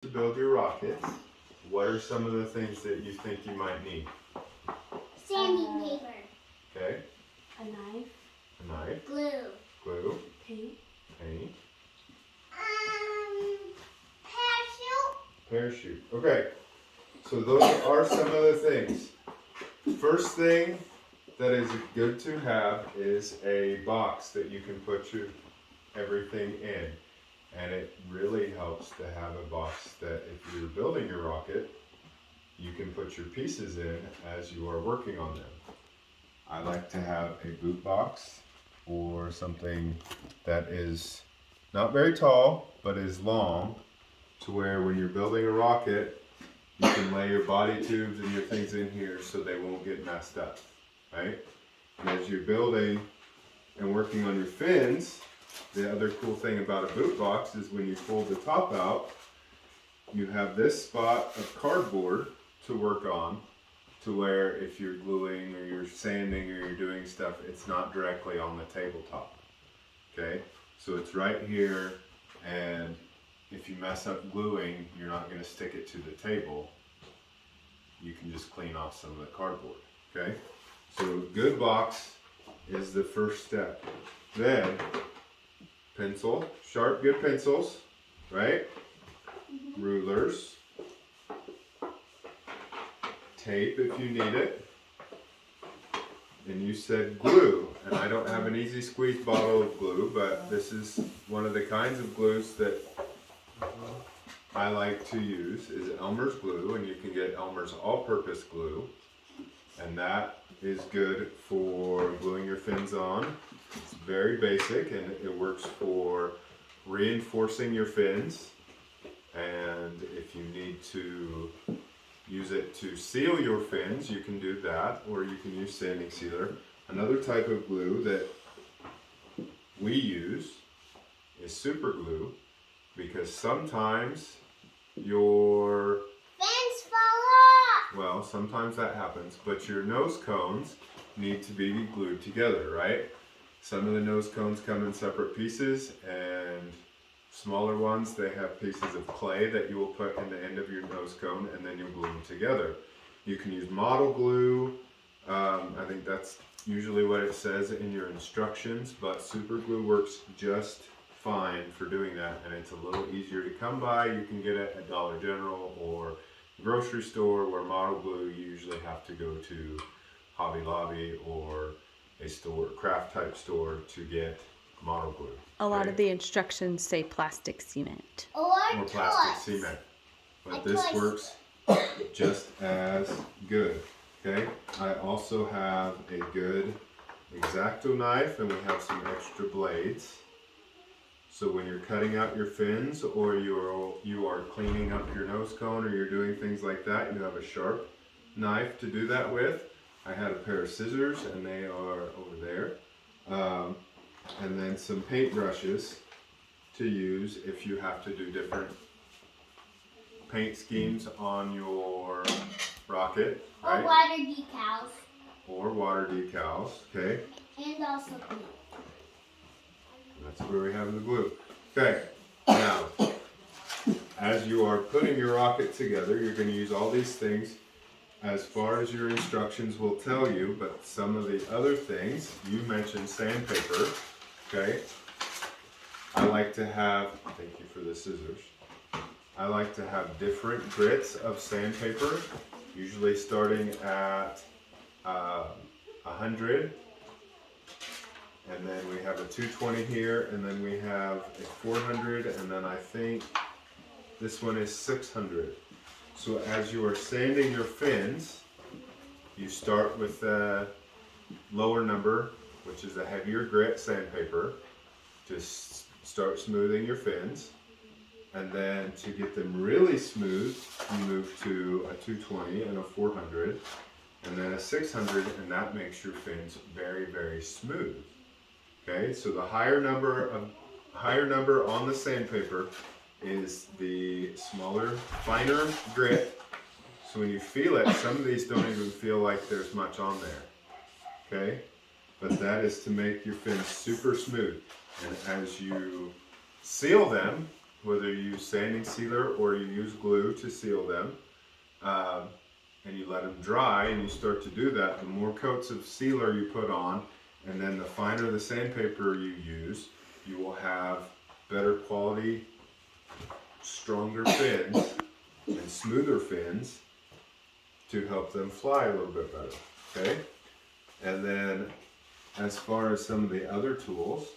To build your rockets, what are some of the things that you think you might need? Sanding paper. Okay. A knife. A knife. Glue. Glue. Paint. Paint. Parachute. Parachute. Okay. So those are some of the things. First thing that is good to have is a box that you can put your everything in. And it really helps to have a box that if you're building your rocket, you can put your pieces in as you are working on them. I like to have a boot box or something that is not very tall but is long, to where when you're building a rocket you can lay your body tubes and your things in here so they won't get messed up, right? And as you're building and working on your fins, the other cool thing about a boot box is when you pull the top out, you have this spot of cardboard to work on, to where if you're gluing or you're sanding or you're doing stuff, it's not directly on the tabletop. Okay, so it's right here, and if you mess up gluing, you're not going to stick it to the table. You can just clean off some of the cardboard. Okay, so good box is the first step. Then pencil, sharp, good pencils, right? Rulers, tape if you need it, and you said glue, and I don't have an easy squeeze bottle of glue, but this is one of the kinds of glues that I like to use is Elmer's glue, and you can get Elmer's all-purpose glue, and that is good for gluing your fins on. It's very basic and it works for reinforcing your fins, and if you need to use it to seal your fins, you can do that, or you can use sanding sealer. Another type of glue that we use is super glue, because sometimes your Fins fall off. well, sometimes that happens, but your nose cones need to be glued together, right? Some of the nose cones come in separate pieces, and smaller ones, they have pieces of clay that you will put in the end of your nose cone, and then you'll glue them together. You can use model glue. I think that's usually what it says in your instructions, but super glue works just fine for doing that, and it's a little easier to come by. You can get it at Dollar General or grocery store, where model glue you usually have to go to Hobby Lobby or a store, craft type store, to get model glue. A lot of the instructions say plastic cement. Or plastic toys. cement, but Like this toys. works just as good. Okay, I also have a good X-Acto knife, and we have some extra blades. So when you're cutting out your fins, or you are cleaning up your nose cone, or you're doing things like that, you have a sharp knife to do that with. I had a pair of scissors, and they are over there. And then some paint brushes to use if you have to do different paint schemes on your rocket, right? Or water decals. Or water decals, okay? And also glue. That's where we have the glue. Okay, now, as you are putting your rocket together, you're going to use all these things as far as your instructions will tell you, but some of the other things, you mentioned sandpaper, okay? I like to have, thank you for the scissors, I like to have different grits of sandpaper, usually starting at 100, and then we have a 220 here, and then we have a 400, and then I think this one is 600. So as you are sanding your fins, you start with the lower number, which is a heavier grit sandpaper. Just start smoothing your fins, and then to get them really smooth, you move to a 220 and a 400, and then a 600, and that makes your fins very, very smooth. Okay, so the higher number on the sandpaper is the smaller, finer grit. So when you feel it, some of these don't even feel like there's much on there. Okay, but that is to make your fins super smooth. And as you seal them, whether you use sanding sealer or you use glue to seal them, and you let them dry, and you start to do that, the more coats of sealer you put on, and then the finer the sandpaper you use, you will have better quality, stronger fins and smoother fins to help them fly a little bit better, okay? And then as far as some of the other tools,